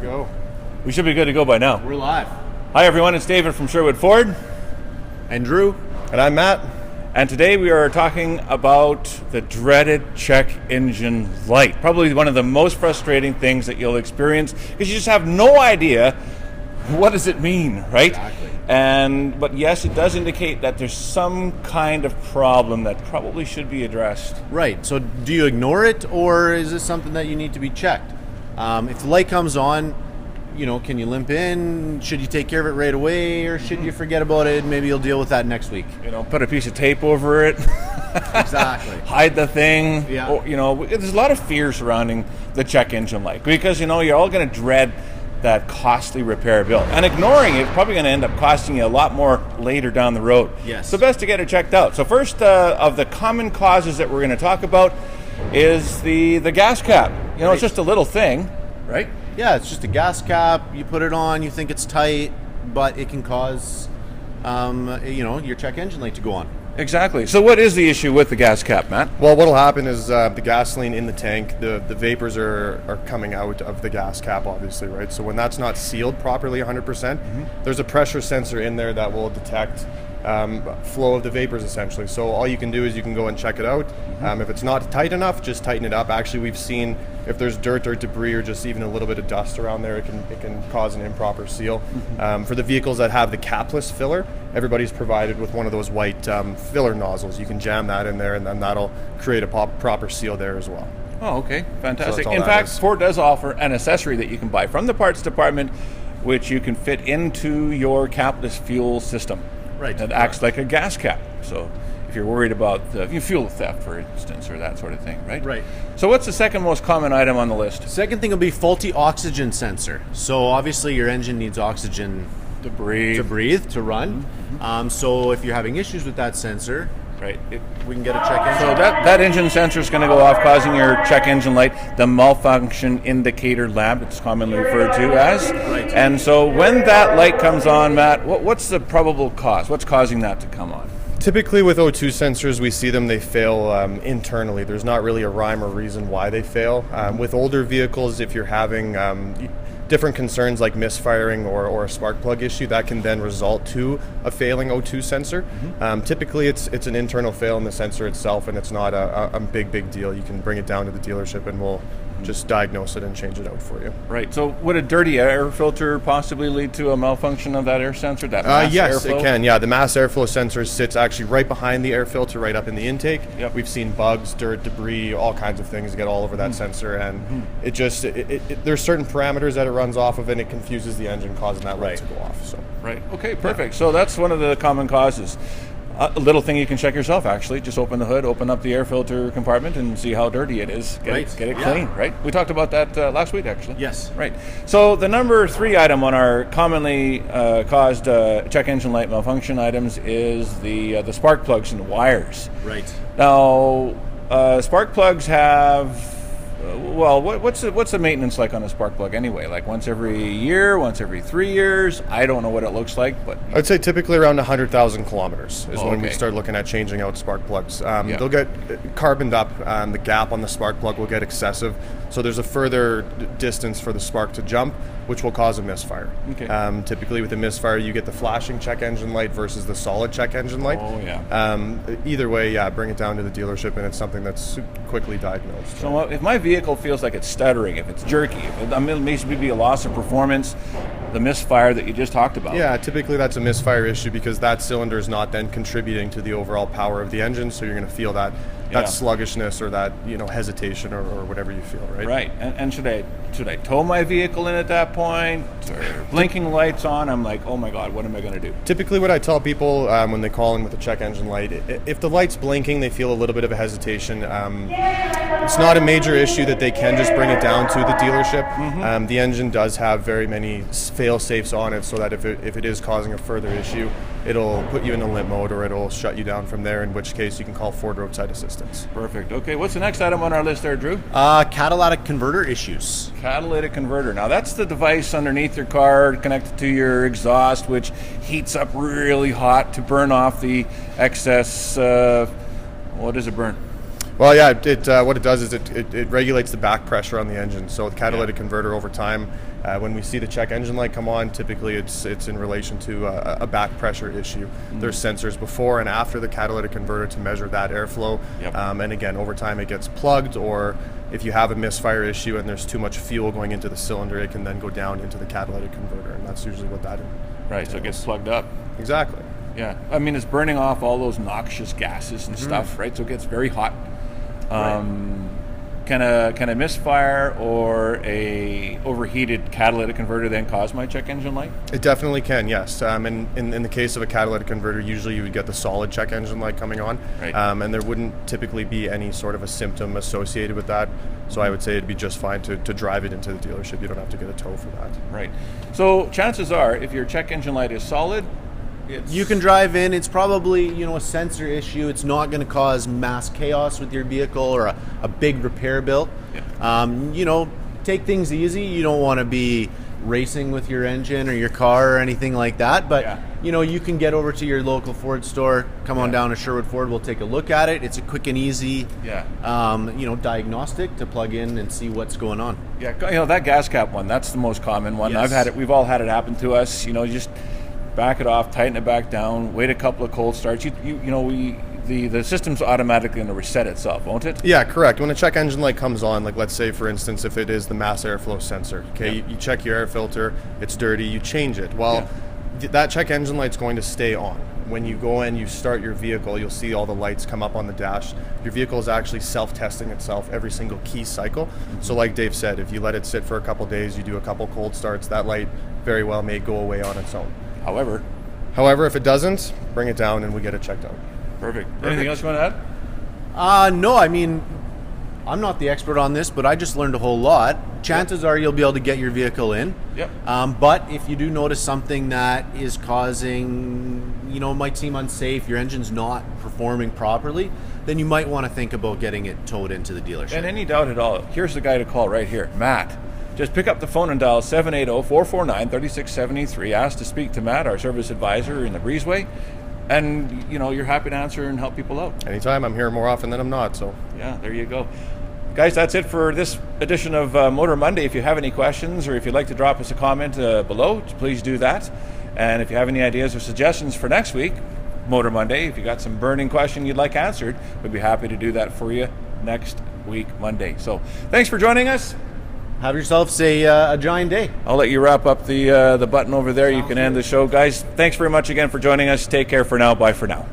go. We should be good to go by now. We're live. Hi everyone, it's David from Sherwood Ford. And Drew. And I'm Matt. And today we are talking about the dreaded check engine light. Probably one of the most frustrating things that you'll experience because you just have no idea what does it mean, right? Exactly. But yes, it does indicate that there's some kind of problem that probably should be addressed. Right. So do you ignore it, or is this something that you need to be checked? If the light comes on, can you limp in? Should you take care of it right away, or should you forget about it? Maybe you'll deal with that next week. Put a piece of tape over it. Exactly. Hide the thing. Yeah. Or, there's a lot of fear surrounding the check engine light because, you're all going to dread that costly repair bill. And ignoring it is probably going to end up costing you a lot more later down the road. Yes. So best to get it checked out. So first of the common causes that we're going to talk about is the gas cap. Right. It's just a little thing, right? Yeah, it's just a gas cap. You put it on, you think it's tight, but it can cause, your check engine light to go on. Exactly. So what is the issue with the gas cap, Matt? Well, what'll happen is the gasoline in the tank, the vapors are coming out of the gas cap, obviously, right? So when that's not sealed properly 100%, there's a pressure sensor in there that will detect flow of the vapors, essentially. So all you can do is you can go and check it out. If it's not tight enough, just tighten it up. Actually, we've seen if there's dirt or debris or just even a little bit of dust around there, it can cause an improper seal. For the vehicles that have the capless filler, everybody's provided with one of those white filler nozzles. You can jam that in there, and then that'll create a proper seal there as well. Oh, okay. Fantastic. So in fact, Ford does offer an accessory that you can buy from the parts department, which you can fit into your capless fuel system. Right. It acts like a gas cap. So if you're worried about fuel theft, for instance, or that sort of thing, right? Right. So what's the second most common item on the list? Second thing will be faulty oxygen sensor. So obviously your engine needs oxygen To breathe. to run. So if you're having issues with that sensor, Right. we can get a check engine. So that engine sensor is going to go off, causing your check engine light, the malfunction indicator lamp, it's commonly referred to as. Right. And so when that light comes on, Matt, what's the probable cause? What's causing that to come on? Typically with O2 sensors, we see them, they fail internally. There's not really a rhyme or reason why they fail. With older vehicles, if you're having different concerns like misfiring or a spark plug issue, that can then result to a failing O2 sensor. Typically it's an internal fail in the sensor itself, and it's not a big deal. You can bring it down to the dealership and we'll just diagnose it and change it out for you. Right. So would a dirty air filter possibly lead to a malfunction of that air sensor? That mass yes, airflow? it can. Yeah, the mass airflow sensor sits actually right behind the air filter, right up in the intake. Yep. We've seen bugs, dirt, debris, all kinds of things get all over that sensor, and it just there's certain parameters that it runs off of, and it confuses the engine, causing that light to go off. So. Right. Okay, perfect. So that's one of the common causes. A little thing you can check yourself, actually. Just open the hood, open up the air filter compartment, and see how dirty it is. Get it clean, right? We talked about that last week, actually. Yes. Right. So the number 3 item on our commonly caused check engine light malfunction items is the spark plugs and wires. Right. Now, spark plugs have... what's the maintenance like on a spark plug anyway? Like once every year, once every 3 years? I don't know what it looks like, but I'd say typically around 100,000 kilometers is when we okay. start looking at changing out spark plugs. Yeah. They'll get carboned up, the gap on the spark plug will get excessive, so there's a further distance for the spark to jump, which will cause a misfire. Okay. Typically with a misfire, you get the flashing check engine light versus the solid check engine light. Oh, yeah. Either way, bring it down to the dealership, and it's something that's quickly diagnosed. So if my vehicle feels like it's stuttering, if it's jerky, if it may be a loss of performance, the misfire that you just talked about. Yeah, typically that's a misfire issue because that cylinder is not then contributing to the overall power of the engine, so you're going to feel that sluggishness or that hesitation or whatever you feel, right? Right. And should I tow my vehicle in at that point? Or blinking lights on? I'm like, oh my God, what am I going to do? Typically what I tell people when they call in with a check engine light, if the light's blinking, they feel a little bit of a hesitation. It's not a major issue that they can just bring it down to the dealership. The engine does have very many fail-safes on it, so that if it is causing a further issue, it'll put you in a limp mode or it'll shut you down from there, in which case you can call Ford roadside assistance. Perfect. Okay, what's the next item on our list there, Drew? Catalytic converter issues. Catalytic converter. Now that's the device underneath your car connected to your exhaust, which heats up really hot to burn off the excess, what does it burn? Well, yeah, what it does is it regulates the back pressure on the engine. So with catalytic converter over time, when we see the check engine light come on, typically it's in relation to a back pressure issue. There's sensors before and after the catalytic converter to measure that airflow. And again, over time it gets plugged, or if you have a misfire issue and there's too much fuel going into the cylinder, it can then go down into the catalytic converter, and that's usually what that is. Right, so it gets plugged up. Exactly. Yeah, I mean, it's burning off all those noxious gases and stuff, right? So it gets very hot. Can a misfire or a overheated catalytic converter then cause my check engine light? It definitely can, yes. In the case of a catalytic converter, usually you would get the solid check engine light coming on, and there wouldn't typically be any sort of a symptom associated with that. So I would say it'd be just fine to drive it into the dealership. You don't have to get a tow for that. Right. So chances are, if your check engine light is solid, you can drive in. It's probably a sensor issue. It's not going to cause mass chaos with your vehicle or a big repair bill. Take things easy. You don't want to be racing with your engine or your car or anything like that. But you can get over to your local Ford store. Come on down to Sherwood Ford. We'll take a look at it. It's a quick and easy diagnostic to plug in and see what's going on. Yeah, that gas cap one. That's the most common one. Yes. I've had it. We've all had it happen to us. Just back it off, tighten it back down, wait a couple of cold starts. The system's automatically going to reset itself, won't it? Yeah, correct. When a check engine light comes on, like let's say for instance, if it is the mass airflow sensor, you check your air filter, it's dirty, you change it. Well, that check engine light's going to stay on. When you go in, you start your vehicle, you'll see all the lights come up on the dash. Your vehicle is actually self-testing itself every single key cycle. So like Dave said, if you let it sit for a couple days, you do a couple cold starts, that light very well may go away on its own. However, if it doesn't, bring it down and we get it checked out. Perfect. Anything else you want to add? No, I mean, I'm not the expert on this, but I just learned a whole lot. Chances are you'll be able to get your vehicle in. But if you do notice something that is causing, might seem unsafe, your engine's not performing properly, then you might want to think about getting it towed into the dealership. And any doubt at all, here's the guy to call right here, Matt. Just pick up the phone and dial 780-449-3673. Ask to speak to Matt, our service advisor in the Breezeway. And, you're happy to answer and help people out. Anytime. I'm here more often than I'm not. So yeah, there you go. Guys, that's it for this edition of Motor Monday. If you have any questions or if you'd like to drop us a comment below, please do that. And if you have any ideas or suggestions for next week, Motor Monday, if you got some burning question you'd like answered, we'd be happy to do that for you next week, Monday. So thanks for joining us. Have yourselves a giant day. I'll let you wrap up the button over there. You can end the show. Guys, thanks very much again for joining us. Take care for now. Bye for now.